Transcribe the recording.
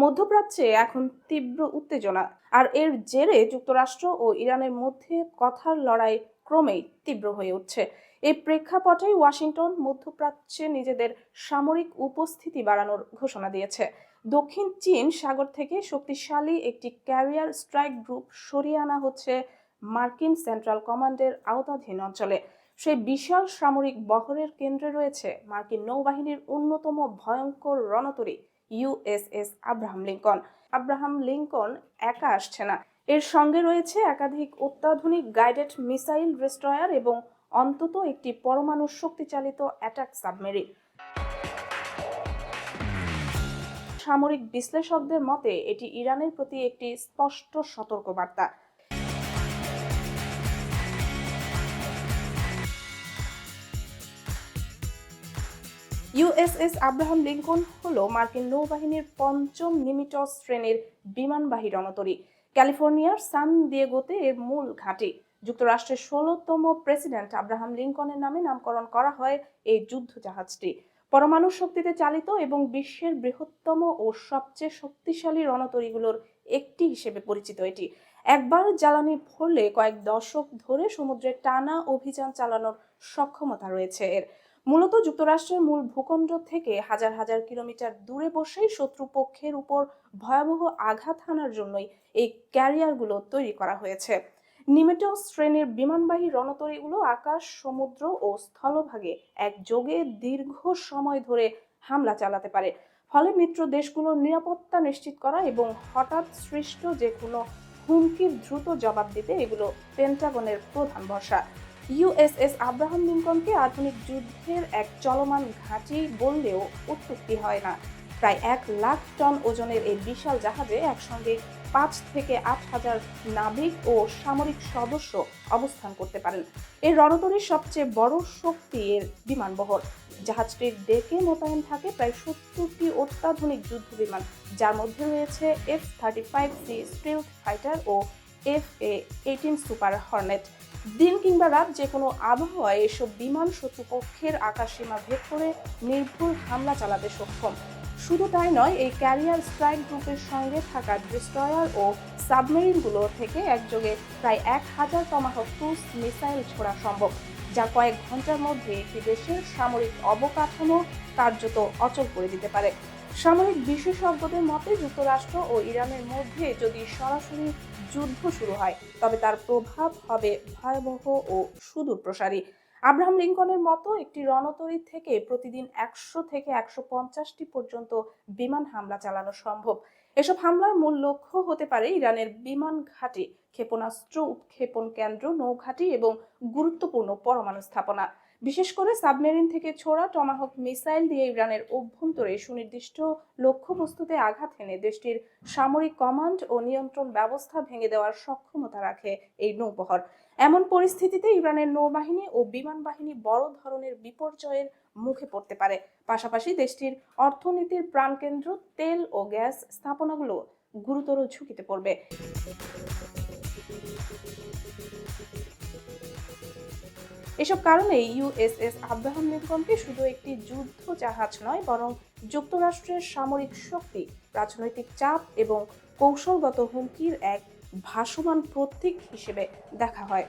মধ্যপ্রাচ্যে এখন তীব্র উত্তেজনা, আর এর জেরে যুক্তরাষ্ট্র ও ইরানের মধ্যে কথার লড়াই ক্রমেই তীব্র হয়ে উঠছে। এই প্রেক্ষাপটে ওয়াশিংটন মধ্যপ্রাচ্যে নিজেদের সামরিক উপস্থিতি বাড়ানোর ঘোষণা দিয়েছে। দক্ষিণ চীন সাগর থেকে শক্তিশালী একটি ক্যারিয়ার স্ট্রাইক গ্রুপ সরিয়ে আনা হচ্ছে মার্কিন সেন্ট্রাল কমান্ডের আওতাধীন অঞ্চলে। সেই বিশাল সামরিক বহরের কেন্দ্রে রয়েছে মার্কিন নৌবাহিনীর অন্যতম ভয়ঙ্কর রণতরী ইউএসএস আব্রাহাম লিঙ্কন একা আসছে না, এর সঙ্গে রয়েছে একাধিক অত্যাধুনিক গাইডেড মিসাইল ডেস্ট্রয়ার এবং অন্তত একটি পরমাণু শক্তিচালিত অ্যাটাক সাবমেরিন। সামরিক বিশ্লেষকদের মতে এটি ইরানের প্রতি একটি স্পষ্ট সতর্কবার্তা। ইউএসএস আব্রাহাম লিঙ্কন হলো মার্কিন নৌবাহিনীর ৫ম নিমিটজ শ্রেণীর বিমানবাহী রণতরী। ক্যালিফোর্নিয়ার সান দিয়েগোতে এর মূল ঘাঁটি। যুক্তরাষ্ট্রের ১৬তম প্রেসিডেন্ট আব্রাহাম লিঙ্কনের নামে নামকরণ করা হয় এই যুদ্ধ জাহাজটি। পরমাণু শক্তিতে চালিত এবং বিশ্বের বৃহত্তম ও সবচেয়ে শক্তিশালী রণতরীগুলোর একটি হিসেবে পরিচিত এটি। একবার জ্বালানি ভরলে কয়েক দশক ধরে সমুদ্রে টানা অভিযান চালানোর সক্ষমতা রয়েছে এর। মূলত যুক্তরাষ্ট্রের মূল ভূখণ্ড থেকে হাজার হাজার কিলোমিটার দূরে বসেই শত্রুপক্ষের উপর ভয়াবহ আঘাত হানার জন্যই এই ক্যারিয়ারগুলো তৈরি করা হয়েছে। নিমিটজ শ্রেণীর বিমানবাহী রণতরীগুলো আকাশ, সমুদ্র ও স্থলভাগে একযোগে দীর্ঘ সময় ধরে হামলা চালাতে পারে। ফলে মিত্র দেশগুলোর নিরাপত্তা নিশ্চিত করা এবং হঠাৎ সৃষ্ট যে কোনো হুমকির দ্রুত জবাব দিতে এগুলো পেন্টাগনের প্রধান ভরসা। ইউএসএস আব্রাহাম লিঙ্কনকে আধুনিক যুদ্ধের এক চলমান ঘাঁটি বললেও অত্যুক্তি হয় না। প্রায় ১,০০,০০০ টন ওজনের এই বিশাল জাহাজে একসঙ্গে ৫ থেকে ৮,০০০ নাবিক ও সামরিক সদস্য অবস্থান করতে পারেন। এই রণতরীর সবচেয়ে বড় শক্তি এর বিমানবহর। জাহাজটির ডেকে মোতায়েন থাকে প্রায় ৭০টি অত্যাধুনিক যুদ্ধ বিমান, যার মধ্যে রয়েছে F-35C স্টিলথ ফাইটার ও FA-18 সুপার হর্নেট। দিন কিংবা রাত যে কোনো আবহাওয়ায় এসব বিমান শত্রুপক্ষের আকাশসীমা ভেদ করে নির্ভুল হামলা চালাতে সক্ষম। শুধু তাই নয়, এই ক্যারিয়ার স্ট্রাইক গ্রুপের সঙ্গে থাকা ডেস্ট্রয়ার ও সাবমেরিনগুলো থেকে একযোগে প্রায় ১,০০০ টমাহক ক্রুজ মিসাইল ছোড়া সম্ভব, যা কয়েক ঘন্টার মধ্যে একটি দেশের সামরিক অবকাঠামো কার্যত অচল করে দিতে পারে। সামরিক বিশেষজ্ঞদের মতে যুক্তরাষ্ট্র ও ইরানের মধ্যে যদি সরাসরি যুদ্ধ শুরু হয়, তবে তার প্রভাব হবে ভয়াবহ ও সুদূর প্রসারী। আব্রাহাম লিঙ্কনের মতো একটি রণতরী থেকে প্রতিদিন ১০০ থেকে ১৫০টি পর্যন্ত বিমান হামলা চালানো সম্ভব। এসব হামলার মূল লক্ষ্য হতে পারে ইরানের বিমান ঘাঁটি, ক্ষেপণাস্ত্র উৎক্ষেপণ কেন্দ্র, নৌঘাঁটি এবং গুরুত্বপূর্ণ পরমাণু স্থাপনা। বিশেষ করে সাবমেরিন থেকে ছোড়া টমাহক মিসাইল দিয়ে ইরানের অভ্যন্তরে সুনির্দিষ্ট লক্ষ্যবস্তুতে আঘাত হেনে দেশটির সামরিক কমান্ড ও নিয়ন্ত্রণ ব্যবস্থা ভেঙে দেওয়ার সক্ষমতা রাখে এই নৌবহর। এমন পরিস্থিতিতে ইরানের নৌবাহিনী ও বিমান বাহিনী বড় ধরনের বিপর্যয়ের মুখে পড়তে পারে। পাশাপাশি দেশটির অর্থনীতির প্রাণকেন্দ্র তেল ও গ্যাস স্থাপনাগুলো গুরুতর ঝুঁকিতে পড়বে। এসব কারণে ইউএসএস আব্রাহাম লিঙ্কনকে শুধু একটি যুদ্ধ জাহাজ নয়, বরং যুক্তরাষ্ট্রের সামরিক শক্তি, রাজনৈতিক চাপ এবং কৌশলগত হুমকির এক ভাসমান প্রতীক হিসেবে দেখা হয়।